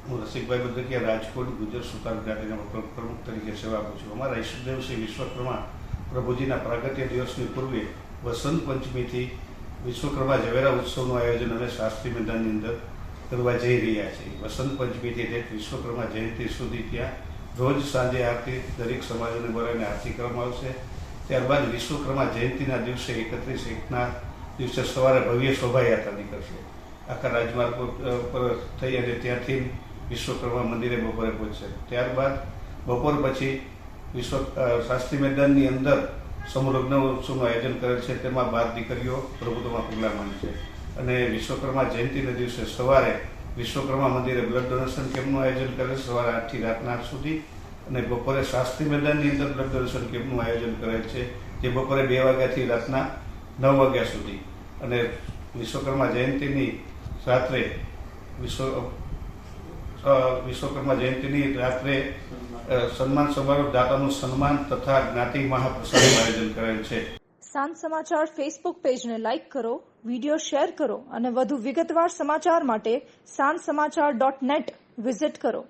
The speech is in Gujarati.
હું રસિકભાઈ બદ્રકિયા રાજકોટ ગુજર સુતાર જ્ઞાતિના પ્રમુખ તરીકે સેવા આપું છું. અમારા ઈષ્ટદેવ શ્રી વિશ્વકર્મા પ્રભુજીના પ્રાગટ્ય દિવસની પૂર્વે વસંત પંચમીથી વિશ્વકર્મા ઝવેરા ઉત્સવનું આયોજન અમે શાસ્ત્રી મેદાનની અંદર કરવા જઈ રહ્યા છીએ. વસંત પંચમીથી તે વિશ્વકર્મા જયંતિ સુધી ત્યાં રોજ સાંજે આરતી દરેક સમાજોને બોલાવીને આરતી કરવામાં આવશે. ત્યારબાદ વિશ્વકર્મા જયંતિના દિવસે 31/1ના દિવસે સવારે ભવ્ય શોભાયાત્રા નીકળશે. આખા રાજમાર્ગ પર થઈ અને ત્યાંથી વિશ્વકર્મા મંદિરે બપોરે પહોંચશે. ત્યારબાદ બપોર પછી શાસ્ત્રી મેદાનની અંદર સમૂહ લગ્ન ઉત્સવનું આયોજન કરેલ છે. તેમાં 12 દીકરીઓ પ્રભુત્વમાં પગલાં માંડશે અને વિશ્વકર્મા જયંતિના દિવસે સવારે વિશ્વકર્મા મંદિરે બ્લડ ડોનેશન કેમ્પનું આયોજન કરેલ સવારે 8થી રાતના 8 સુધી અને બપોરે શાસ્ત્રી મેદાનની અંદર બ્લડ ડોનેશન કેમ્પનું આયોજન કરેલ છે, જે બપોરે 2 વાગ્યાથી રાતના 9 વાગ્યા સુધી. અને વિશ્વકર્મા જયંતિની રાત્રે સન્માન સમારોહ, દાતાનું સન્માન તથા જ્ઞાતિ મહાપ્રસાદનું આયોજન કરેલ છે. સાંજ સમાચાર ફેસબુક પેજને લાઇક કરો, વિડીયો શેર કરો અને વધુ વિગતવાર સમાચાર માટે sanssamachar.net વિઝિટ કરો.